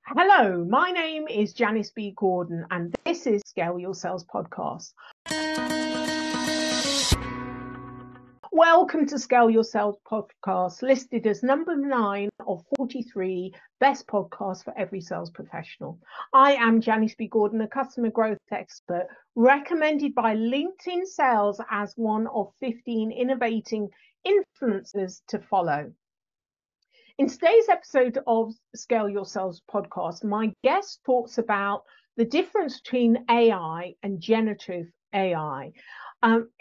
Hello, my name is Janice B. Gordon, and this is Scale Your Sales Podcast. Welcome to Scale Your Sales Podcast, listed as number 9 of 43 best podcasts for every sales professional. I am Janice B. Gordon, a customer growth expert, recommended by LinkedIn Sales as one of 15 innovating influencers to follow. In today's episode of Scale Your Sales Podcast, my guest talks about the difference between AI and generative AI.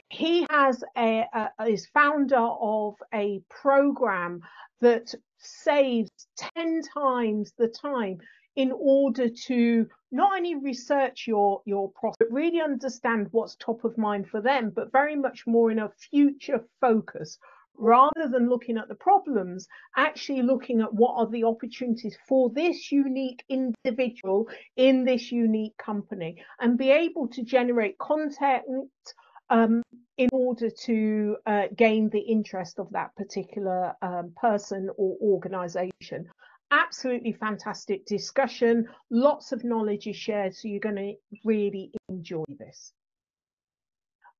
He is founder of a program that saves 10 times the time in order to not only research your product, but really understand what's top of mind for them, but very much more in a future focus. Rather than looking at the problems, actually looking at what are the opportunities for this unique individual in this unique company, and be able to generate content in order to gain the interest of that particular person or organization. Absolutely fantastic discussion. Lots of knowledge is shared, so you're going to really enjoy this.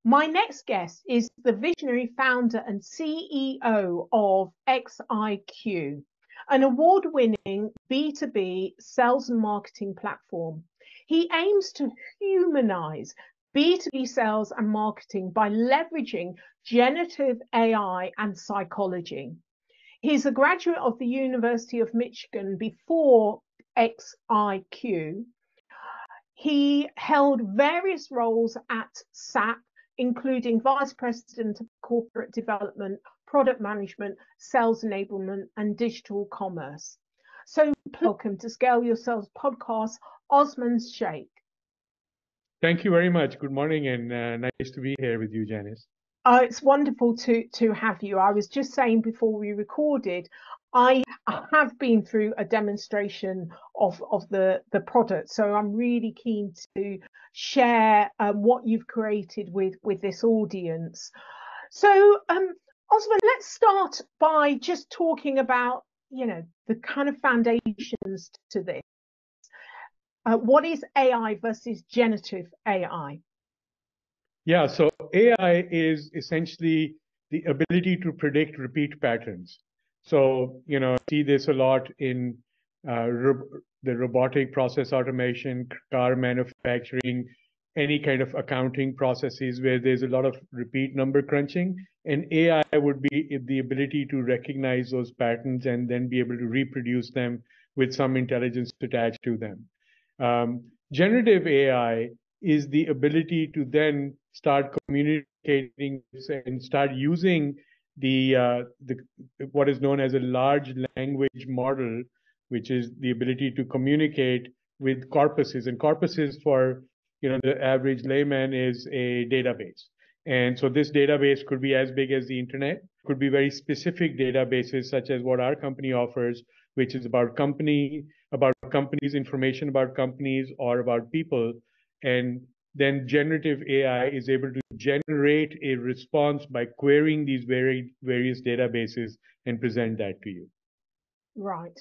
My next guest is the visionary founder and CEO of XIQ, an award-winning B2B sales and marketing platform. He aims to humanize B2B sales and marketing by leveraging generative AI and psychology. He's a graduate of the University of Michigan before XIQ. He held various roles at SAP, including Vice President of Corporate Development, Product Management, Sales Enablement, and Digital Commerce. So welcome to Scale Your Sales Podcast, Usman Sheikh. Thank you very much. Good morning, and nice to be here with you, Janice. It's wonderful to have you. I was just saying before we recorded, I have been through a demonstration of the product, so I'm really keen to share what you've created with this audience. So, Osman, let's start by just talking about, the kind of foundations to this. What is AI versus generative AI? Yeah, so AI is essentially the ability to predict repeat patterns. So, see this a lot in the robotic process automation, car manufacturing, any kind of accounting processes where there's a lot of repeat number crunching. And AI would be the ability to recognize those patterns and then be able to reproduce them with some intelligence attached to them. Generative AI is the ability to then start communicating and start using the what is known as a large language model, which is the ability to communicate with corpuses. And corpuses for the average layman is a database. And so this database could be as big as the internet, could be very specific databases such as what our company offers, which is about companies, information about companies or about people. And then generative AI is able to generate a response by querying these various databases and present that to you. Right.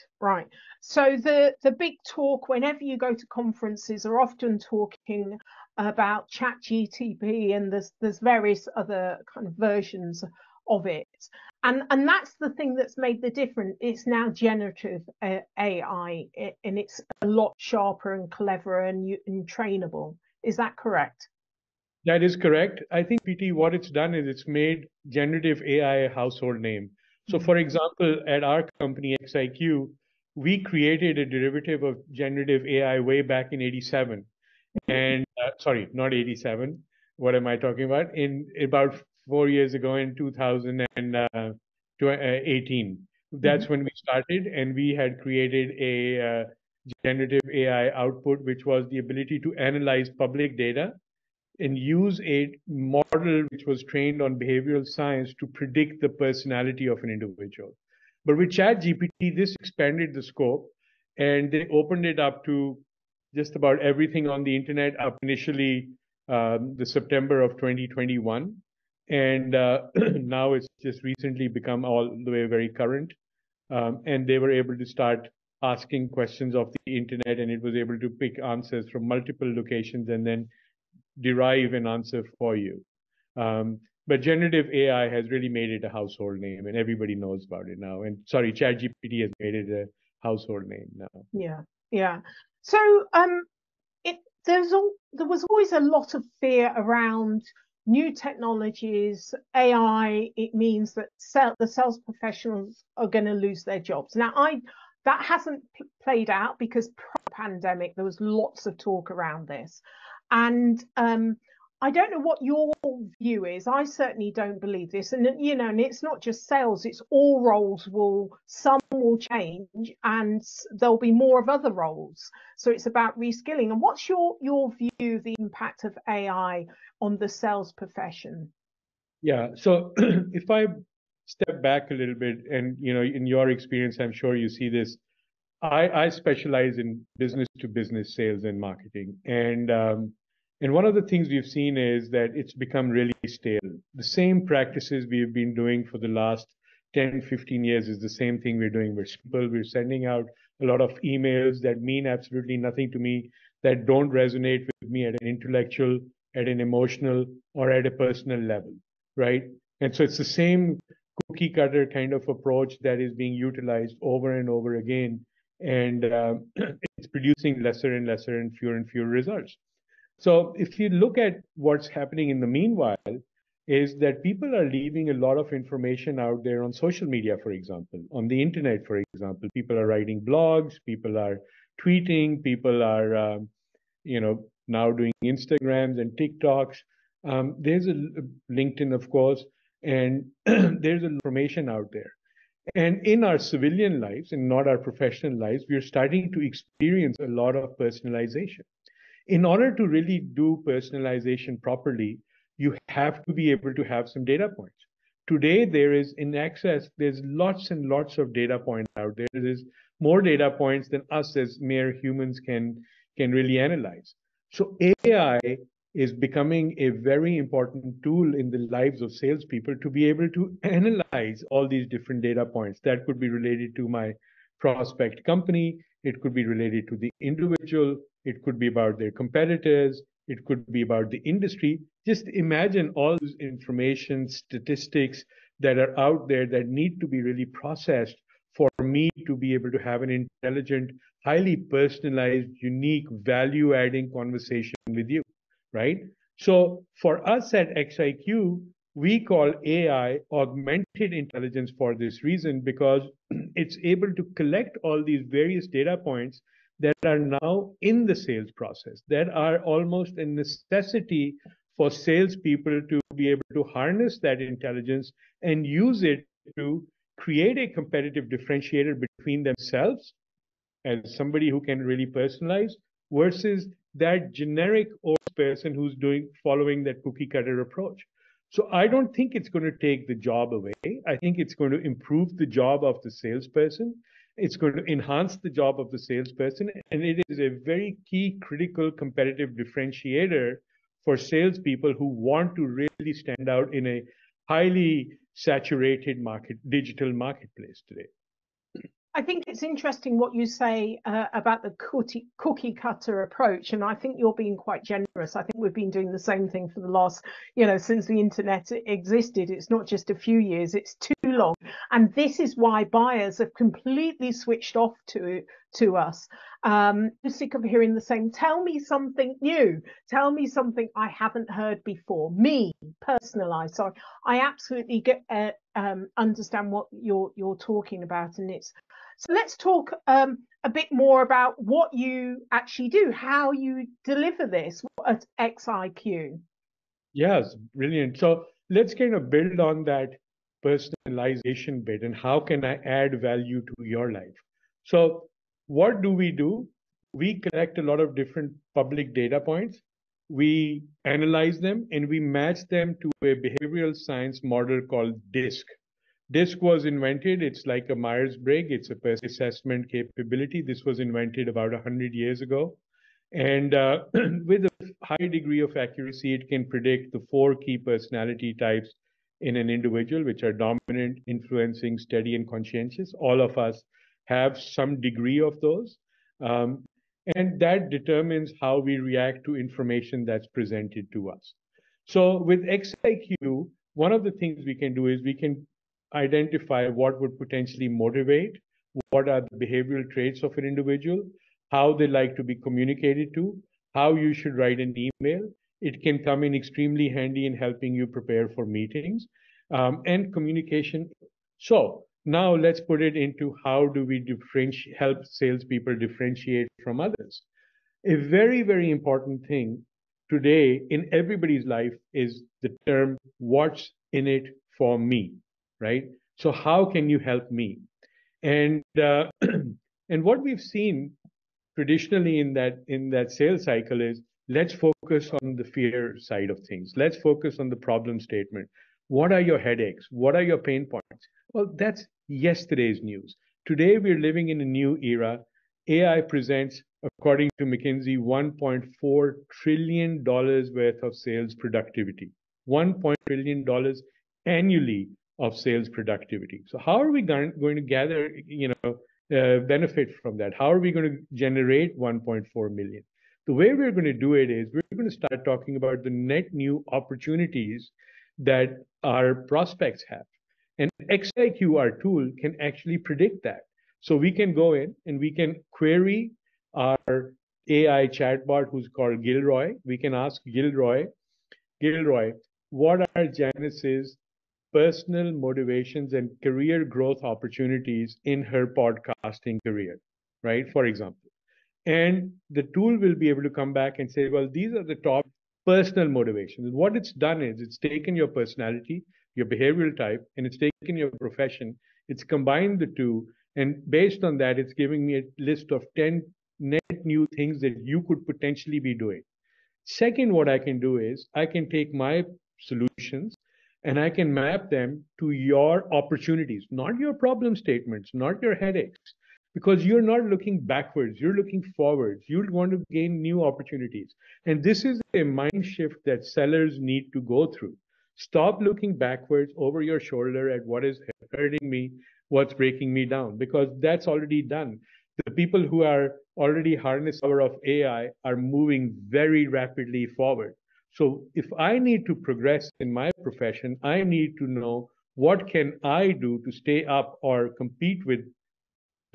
So the big talk whenever you go to conferences are often talking about ChatGPT, and there's various other kind of versions of it. And that's the thing that's made the difference. It's now generative AI, and it's a lot sharper and cleverer and trainable. Is that correct? That is correct. I think PT, what it's done is it's made generative AI a household name. So for example, at our company, XIQ, we created a derivative of generative AI way back in 87. And sorry, not 87. What am I talking about? In about 4 years ago in 2018. That's when we started, and we had created a generative AI output, which was the ability to analyze public data and use a model which was trained on behavioral science to predict the personality of an individual. But with ChatGPT, this expanded the scope, and they opened it up to just about everything on the internet up initially the September of 2021. And now it's just recently become all the way very current. And they were able to start asking questions of the internet, and it was able to pick answers from multiple locations and then derive an answer for you. But generative AI has really made it a household name, and everybody knows about it now. And sorry, ChatGPT has made it a household name now. Yeah. So there was always a lot of fear around new technologies, AI. It means that the sales professionals are going to lose their jobs. Now, that hasn't played out because pre-pandemic there was lots of talk around this, and I don't know what your view is. I certainly don't believe this. And, and it's not just sales, it's all roles some will change and there'll be more of other roles. So it's about reskilling. And what's your view of the impact of AI on the sales profession? Yeah. So if I step back a little bit and, in your experience, I'm sure you see this. I specialize in business to business sales and marketing. And one of the things we've seen is that it's become really stale. The same practices we've been doing for the last 10, 15 years is the same thing we're doing. We're simple. We're sending out a lot of emails that mean absolutely nothing to me, that don't resonate with me at an intellectual, at an emotional, or at a personal level, right? And so it's the same cookie cutter kind of approach that is being utilized over and over again. And it's producing lesser and lesser and fewer results. So if you look at what's happening in the meanwhile, is that people are leaving a lot of information out there on social media, for example, on the internet, for example. People are writing blogs, people are tweeting, people are, now doing Instagrams and TikToks. There's a LinkedIn, of course, and there's information out there. And in our civilian lives and not our professional lives, we're starting to experience a lot of personalization. In order to really do personalization properly, you have to be able to have some data points. Today, there's lots and lots of data points out there. There's more data points than us as mere humans can really analyze. So AI is becoming a very important tool in the lives of salespeople to be able to analyze all these different data points. That could be related to my prospect company. It could be related to the individual. It could be about their competitors. It could be about the industry. Just imagine all this information, statistics that are out there that need to be really processed for me to be able to have an intelligent, highly personalized, unique, value-adding conversation with you, right? So for us at XIQ, we call AI augmented intelligence for this reason, because it's able to collect all these various data points that are now in the sales process, that are almost a necessity for salespeople to be able to harness that intelligence and use it to create a competitive differentiator between themselves as somebody who can really personalize versus that generic old person who's following that cookie cutter approach. So I don't think it's going to take the job away. I think it's going to improve the job of the salesperson. It's going to enhance the job of the salesperson. And it is a very key, critical, competitive differentiator for salespeople who want to really stand out in a highly saturated digital marketplace today. I think it's interesting what you say about the cookie cutter approach, and I think you're being quite generous. I think we've been doing the same thing for the last, since the internet existed. It's not just a few years, it's too long. And this is why buyers have completely switched off to us. I'm sick of hearing the same, tell me something new, tell me something I haven't heard before, me, personalized. So I absolutely understand what you're talking about, and so let's talk a bit more about what you actually do, how you deliver this at XIQ. Yes, brilliant. So let's kind of build on that personalization bit and how can I add value to your life. So what do? We collect a lot of different public data points. We analyze them and we match them to a behavioral science model called DISC. DISC was invented, it's like a Myers-Briggs, it's a person assessment capability. This was invented about 100 years ago. And with a high degree of accuracy, it can predict the 4 key personality types in an individual, which are dominant, influencing, steady, and conscientious. All of us have some degree of those. And that determines how we react to information that's presented to us. So with XIQ, one of the things we can do is we can identify what would potentially motivate, what are the behavioral traits of an individual, how they like to be communicated to, how you should write an email. It can come in extremely handy in helping you prepare for meetings and communication. So now let's put it into how do we help salespeople differentiate from others. A very, very important thing today in everybody's life is the term what's in it for me, right? So how can you help me? And and what we've seen traditionally in that sales cycle is let's focus on the fear side of things. Let's focus on the problem statement. What are your headaches? What are your pain points? Well, that's yesterday's news. Today we're living in a new era. AI presents, according to McKinsey, $1.4 trillion worth of sales productivity. $1 trillion annually of sales productivity. So how are we going to gather, benefit from that? How are we going to generate 1.4 million? The way we're going to do it is we're going to start talking about the net new opportunities that our prospects have. And XIQ, our tool, can actually predict that. So we can go in and we can query our AI chatbot who's called Gilroy. We can ask Gilroy, what are Janice's personal motivations and career growth opportunities in her podcasting career, right? For example. And the tool will be able to come back and say, well, these are the top personal motivations. And what it's done is it's taken your personality, your behavioral type, and it's taken your profession. It's combined the two. And based on that, it's giving me a list of 10 net new things that you could potentially be doing. Second, what I can do is I can take my solutions and I can map them to your opportunities, not your problem statements, not your headaches, because you're not looking backwards, you're looking forwards. You want to gain new opportunities. And this is a mind shift that sellers need to go through. Stop looking backwards over your shoulder at what is hurting me, what's breaking me down, because that's already done. The people who are already harness the power of AI are moving very rapidly forward. So if I need to progress in my profession, I need to know what can I do to stay up or compete with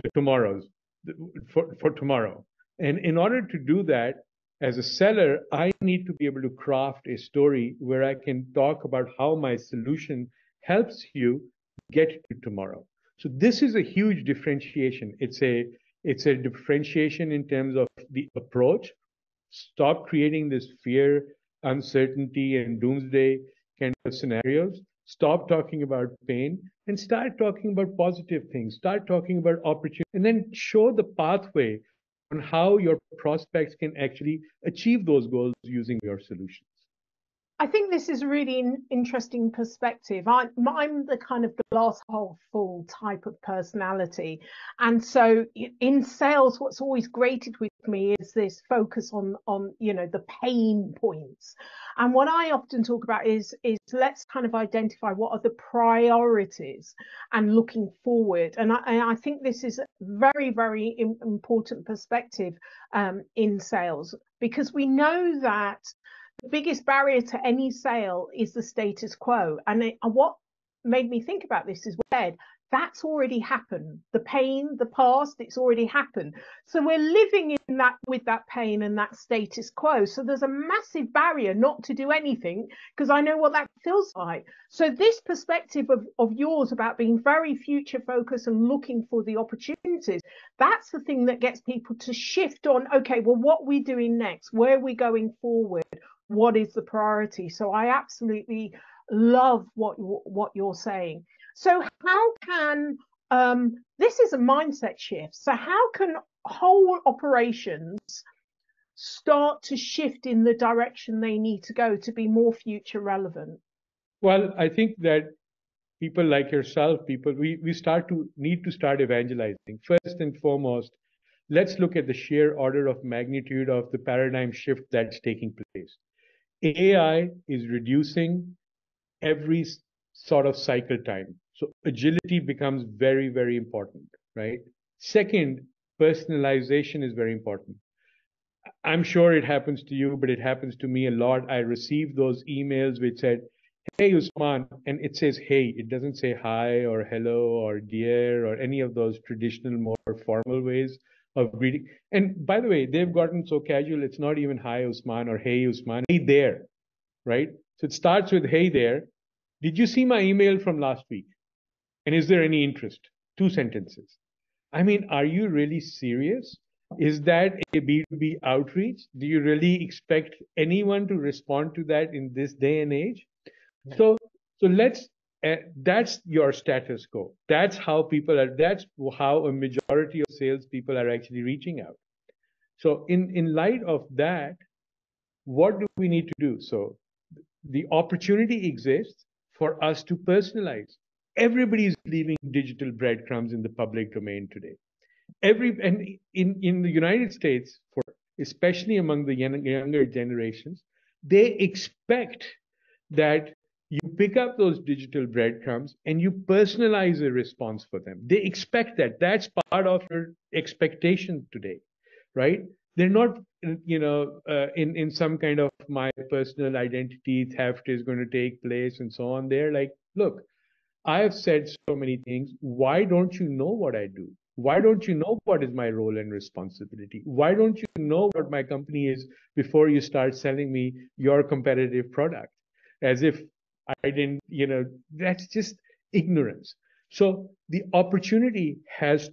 the tomorrows for tomorrow. And in order to do that, as a seller, I need to be able to craft a story where I can talk about how my solution helps you get to tomorrow. So this is a huge differentiation. It's a differentiation in terms of the approach. Stop creating this fear, uncertainty, and doomsday kind of scenarios. Stop talking about pain and start talking about positive things. Start talking about opportunity, and then show the pathway on how your prospects can actually achieve those goals using your solutions. I think this is a really interesting perspective. I'm the kind of glass half full type of personality. And so in sales, what's always grated with me is this focus on the pain points. And what I often talk about is let's kind of identify what are the priorities and looking forward. And I think this is a very, very important perspective in sales, because we know that the biggest barrier to any sale is the status quo. And what made me think about this is that's already happened. The pain, the past, it's already happened. So we're living in that with that pain and that status quo. So there's a massive barrier not to do anything, because I know what that feels like. So this perspective of yours about being very future focused and looking for the opportunities, that's the thing that gets people to shift on, okay, well, what are we doing next? Where are we going forward? What is the priority? So I absolutely love what you're saying. So how can this is a mindset shift. So how can whole operations start to shift in the direction they need to go to be more future relevant? Well, I think that people like yourself, we need to start evangelizing. First and foremost, let's look at the sheer order of magnitude of the paradigm shift that's taking place. AI is reducing every sort of cycle time. So agility becomes very, very important, right? Second, personalization is very important. I'm sure it happens to you, but it happens to me a lot. I receive those emails which said, "Hey, Usman," and it says, "Hey." It doesn't say hi or hello or dear or any of those traditional, more formal ways of greeting. And by the way, they've gotten so casual, it's not even hi, Usman, or hey, Usman, hey there, right? So it starts with, "Hey there. Did you see my email from last week? And is there any interest?" Two sentences. I mean, are you really serious? Is that a B2B outreach? Do you really expect anyone to respond to that in this day and age? So, so let's, that's your status quo. That's how people are, that's how a majority of salespeople are actually reaching out. So in light of that, what do we need to do? So the opportunity exists for us to personalize. Everybody is leaving digital breadcrumbs in the public domain today. And in the United States, for especially among the younger generations, they expect that you pick up those digital breadcrumbs and you personalize a response for them. They expect that. That's part of your expectation today, right? They're not, in some kind of my personal identity theft is going to take place and so on. They're like, look, I have said so many things. Why don't you know what I do? Why don't you know what is my role and responsibility? Why don't you know what my company is before you start selling me your competitive product? As if I didn't, that's just ignorance. So the opportunity is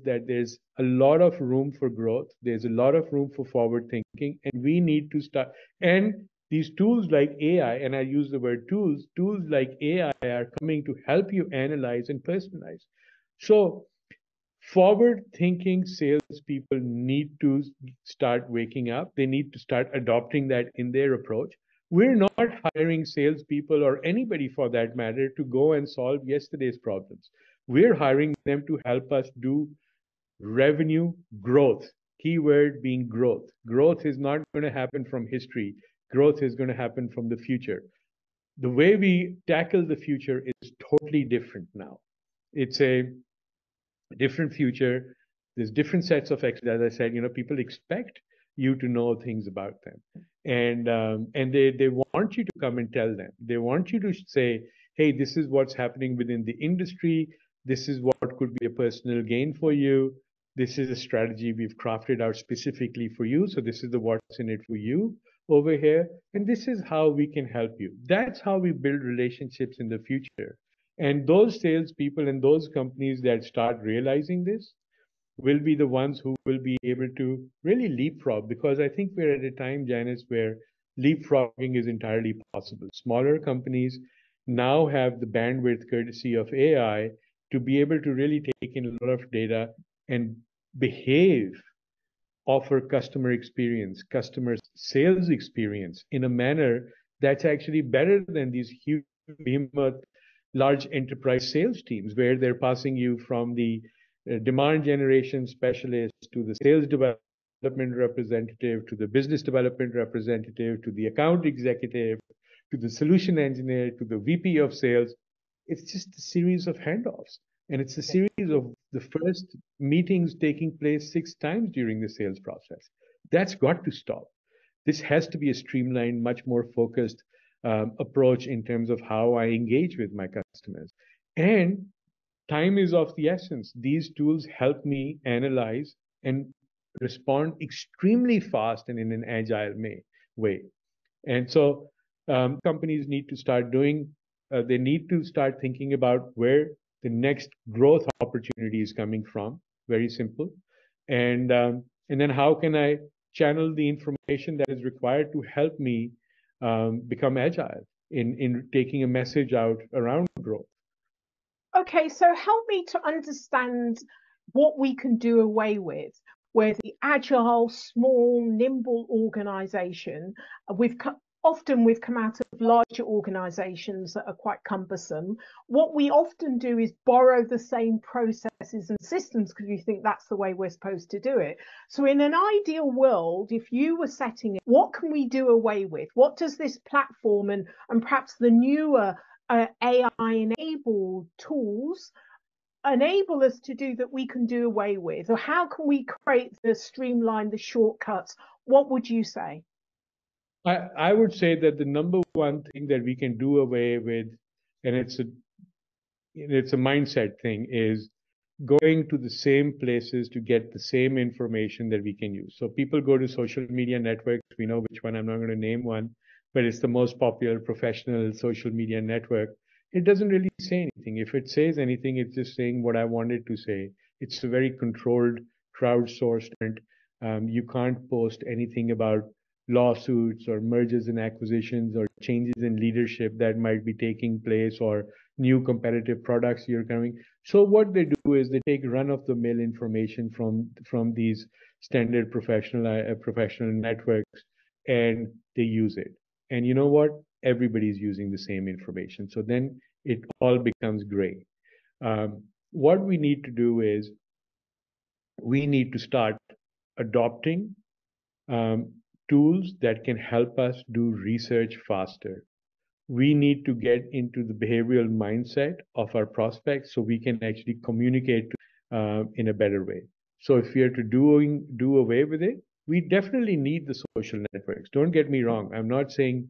that there's a lot of room for growth. There's a lot of room for forward thinking, and we need to start. And these tools like AI, and I use the word tools like AI are coming to help you analyze and personalize. So forward thinking salespeople need to start waking up. They need to start adopting that in their approach. We're not hiring salespeople or anybody for that matter to go and solve yesterday's problems. We're hiring them to help us do revenue growth. Keyword being growth. Growth is not going to happen from history. Growth is going to happen from the future. The way we tackle the future is totally different now. It's a different future. There's different sets of, as I said, people expect you to know things about them, and they want you to come and tell them. They want you to say, hey, this is what's happening within the industry. This is what could be a personal gain for you. This is a strategy we've crafted out specifically for you. So this is the what's in it for you over here, and this is how we can help you. That's how we build relationships in the future. And those salespeople and those companies that start realizing this will be the ones who will be able to really leapfrog, because I think we're at a time, Janice, where leapfrogging is entirely possible. Smaller companies now have the bandwidth courtesy of AI to be able to really take in a lot of data and behave, offer customer experience, customer sales experience in a manner that's actually better than these huge behemoth large enterprise sales teams, where they're passing you from the demand generation specialist to the sales development representative to the business development representative to the account executive to the solution engineer to the VP of sales. It's just a series of handoffs. And it's a series of the first meetings taking place 6 times during the sales process. That's got to stop. This has to be a streamlined, much more focused approach in terms of how I engage with my customers. And time is of the essence. These tools help me analyze and respond extremely fast and in an agile way. And so companies need to start they need to start thinking about where the next growth opportunity is coming from. Very simple. And then how can I channel the information that is required to help me become agile in taking a message out around growth. Okay, so help me to understand what we can do away with, where the agile, small, nimble organization, often we've come out of larger organizations that are quite cumbersome. What we often do is borrow the same processes and systems because we think that's the way we're supposed to do it. So in an ideal world, if you were setting it, what can we do away with? What does this platform and perhaps the newer AI-enabled tools enable us to do that we can do away with? Or how can we create the streamline, the shortcuts? What would you say? I would say that the number one thing that we can do away with, and it's a mindset thing, is going to the same places to get the same information that we can use. So people go to social media networks. We know which one. I'm not going to name one, but it's the most popular professional social media network. It doesn't really say anything. If it says anything, it's just saying what I wanted to say. It's a very controlled, crowdsourced. You can't post anything about lawsuits or mergers and acquisitions or changes in leadership that might be taking place or new competitive products you're coming. So what they do is they take run-of-the-mill information from these standard professional networks, and they use it. And you know what? Everybody's using the same information. So then it all becomes gray. What we need to do is we need to start adopting um, tools that can help us do research faster. We need to get into the behavioral mindset of our prospects so we can actually communicate in a better way. So if we are to do away with it, we definitely need the social networks. Don't get me wrong. I'm not saying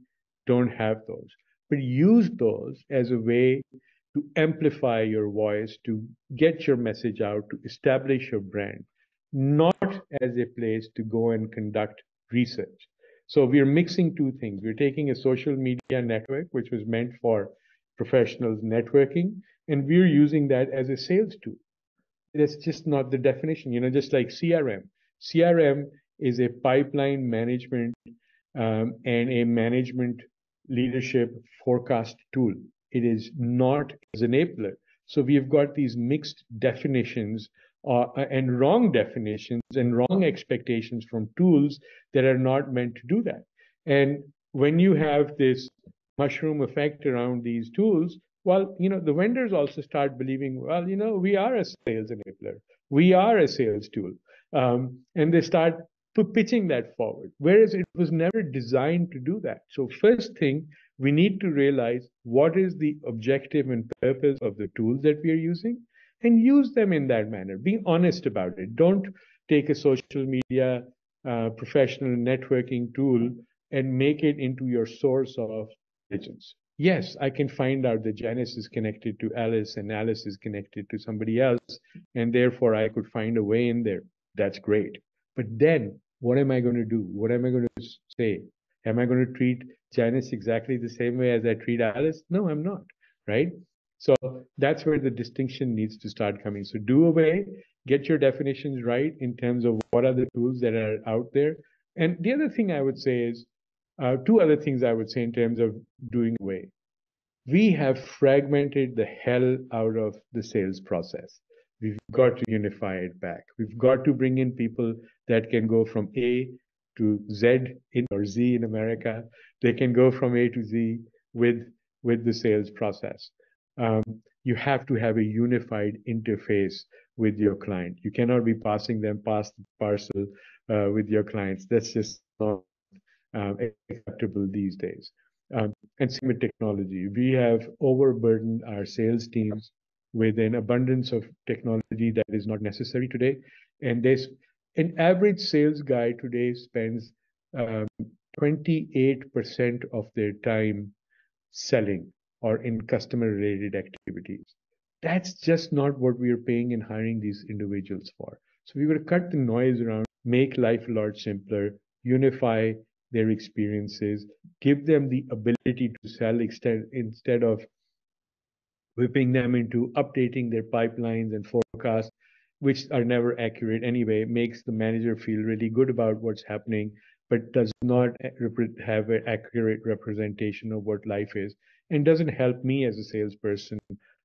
don't have those, but use those as a way to amplify your voice, to get your message out, to establish your brand, not as a place to go and conduct research. So we're mixing two things. We're taking a social media network, which was meant for professionals networking, and we're using that as a sales tool. That's just not the definition, just like CRM. CRM is a pipeline management and a management leadership forecast tool. It is not as an enabler. So we've got these mixed definitions and wrong definitions and wrong expectations from tools that are not meant to do that. And when you have this mushroom effect around these tools, well, the vendors also start believing, well, we are a sales enabler. We are a sales tool. And they start pitching that forward, whereas it was never designed to do that. So first thing, we need to realize what is the objective and purpose of the tools that we are using and use them in that manner. Be honest about it. Don't take a social media professional networking tool and make it into your source of intelligence. Yes, I can find out that Janice is connected to Alice and Alice is connected to somebody else, and therefore I could find a way in there. That's great. But then what am I going to do? What am I going to say? Am I going to treat Janice exactly the same way as I treat Alice? No, I'm not, right? So that's where the distinction needs to start coming. So do away, get your definitions right in terms of what are the tools that are out there. And the other thing I would say is, two other things I would say in terms of doing away. We have fragmented the hell out of the sales process. We've got to unify it back. We've got to bring in people that can go from A to Z or Z in America. They can go from A to Z with the sales process. You have to have a unified interface with your client. You cannot be passing them past the parcel with your clients. That's just not acceptable these days. And same with technology. We have overburdened our sales teams with an abundance of technology that is not necessary today. And an average sales guy today spends 28% of their time selling or in customer related activities. That's just not what we are paying and hiring these individuals for. So we've got to cut the noise around, make life a lot simpler, unify their experiences, give them the ability to sell instead of whipping them into updating their pipelines and forecasts, which are never accurate anyway, makes the manager feel really good about what's happening, but does not have an accurate representation of what life is, and doesn't help me as a salesperson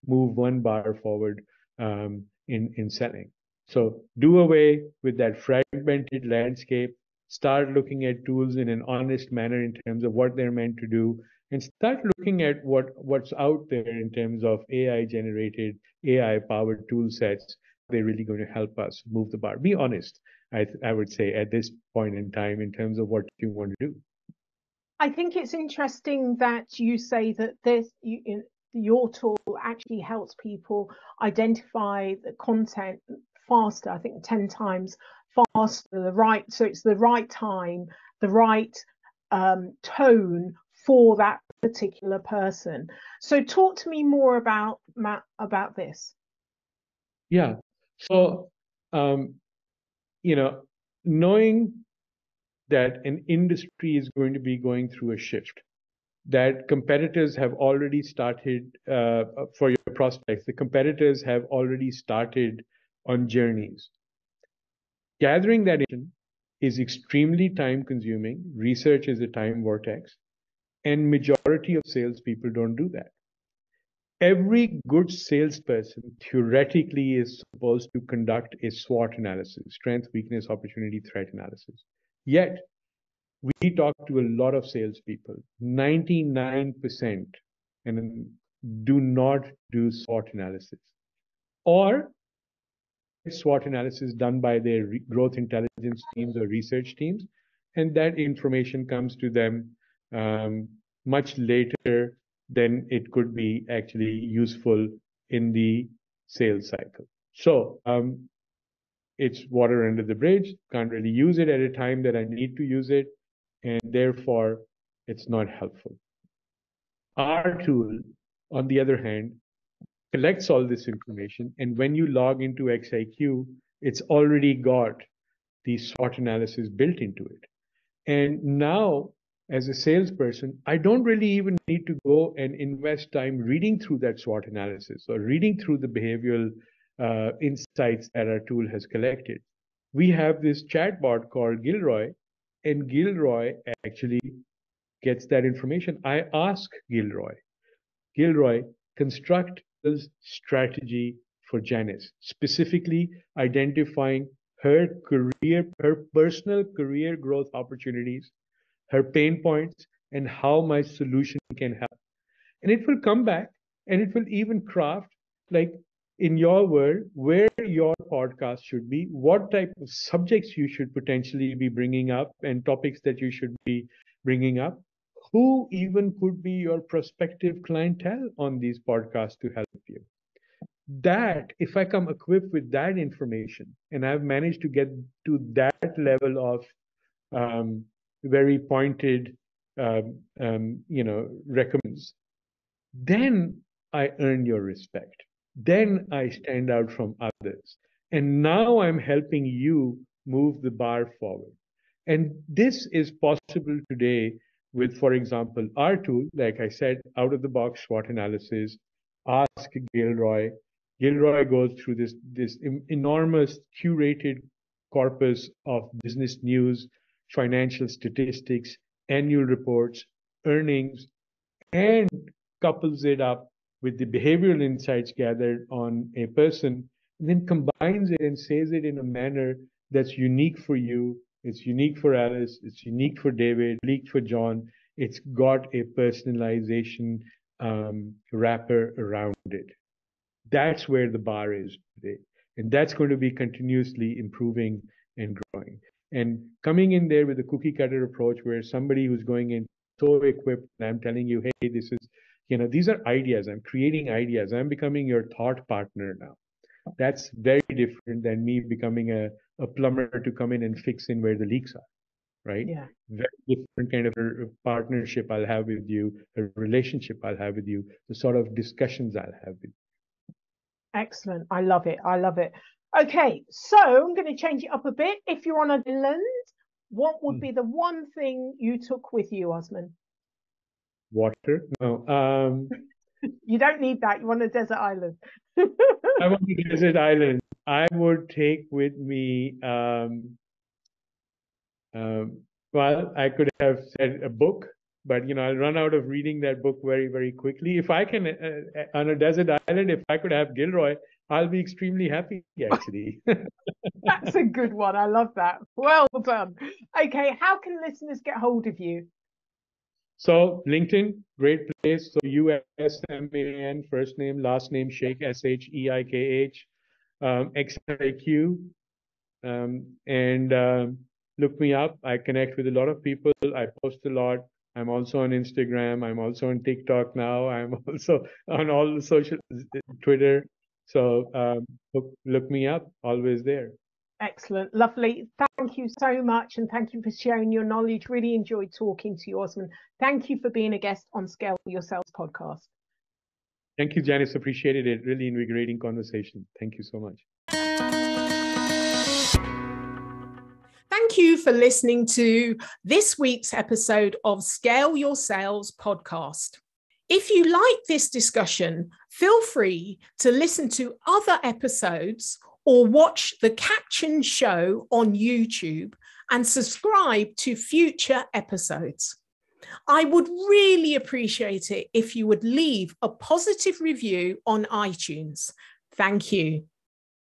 move one bar forward in selling. So do away with that fragmented landscape. Start looking at tools in an honest manner in terms of what they're meant to do, and start looking at what's out there in terms of AI generated, AI powered tool sets. They're really going to help us move the bar. Be honest, I would say, at this point in time in terms of what you want to do. I think it's interesting that you say that your tool actually helps people identify the content faster, I think 10 times faster, so it's the right time, the right tone for that particular person. So talk to me more about this. Yeah. So, knowing that an industry is going to be going through a shift, that competitors have already started, for your prospects, the competitors have already started on journeys. Gathering that information is extremely time consuming. Research is a time vortex, and majority of salespeople don't do that. Every good salesperson theoretically is supposed to conduct a SWOT analysis, strength, weakness, opportunity, threat analysis. Yet, we talk to a lot of salespeople, 99%, and do not do SWOT analysis. Or SWOT analysis done by their growth intelligence teams or research teams, and that information comes to them much later than it could be actually useful in the sales cycle. So it's water under the bridge, can't really use it at a time that I need to use it, and therefore it's not helpful. Our tool, on the other hand, collects all this information, and when you log into XIQ, it's already got the SWOT analysis built into it. And now, as a salesperson, I don't really even need to go and invest time reading through that SWOT analysis or reading through the behavioral insights that our tool has collected. We have this chatbot called Gilroy, and Gilroy actually gets that information. I ask Gilroy, construct a strategy for Janice, specifically identifying her personal career growth opportunities, her pain points, and how my solution can help. And it will come back and it will even craft, like in your world, where your podcast should be, what type of subjects you should potentially be bringing up, and topics that you should be bringing up. Who even could be your prospective clientele on these podcasts to help you? That, if I come equipped with that information and I've managed to get to that level of very pointed, recommends, then I earn your respect. Then I stand out from others. And now I'm helping you move the bar forward. And this is possible today with, for example, our tool, like I said, out of the box SWOT analysis, ask Gilroy. Gilroy goes through this enormous curated corpus of business news, financial statistics, annual reports, earnings, and couples it up with the behavioral insights gathered on a person, and then combines it and says it in a manner that's unique for you. It's unique for Alice. It's unique for David, unique for John. It's got a personalization wrapper around it. That's where the bar is today. And that's going to be continuously improving and growing. And coming in there with a cookie cutter approach where somebody who's going in so equipped, and I'm telling you, hey, this is, these are ideas. I'm creating ideas. I'm becoming your thought partner now. That's very different than me becoming a plumber to come in and fix in where the leaks are, right? Yeah. Very different kind of a partnership I'll have with you, a relationship I'll have with you, the sort of discussions I'll have with you. Excellent. I love it. I love it. Okay, so I'm going to change it up a bit. If you're on an island, what would be the one thing you took with you, Usman? Water? No. You don't need that. You're on a desert island. I'm on a desert island. I would take with me, well, I could have said a book, but I'll run out of reading that book very, very quickly. If I can, on a desert island, if I could have Gilroy, I'll be extremely happy, actually. That's a good one. I love that. Well done. Okay, how can listeners get hold of you? So LinkedIn, great place. So USMAN, first name, last name, Sheikh, SHEIKH, XIQ, and look me up. I connect with a lot of people. I post a lot. I'm also on Instagram. I'm also on TikTok now. I'm also on all the social Twitter. So look me up. Always there. Excellent. Lovely. Thank you so much. And thank you for sharing your knowledge. Really enjoyed talking to you, Usman. Thank you for being a guest on Scale Your Sales podcast. Thank you, Janice. Appreciated it. Really invigorating conversation. Thank you so much. Thank you for listening to this week's episode of Scale Your Sales podcast. If you like this discussion, feel free to listen to other episodes or watch the captioned show on YouTube and subscribe to future episodes. I would really appreciate it if you would leave a positive review on iTunes. Thank you.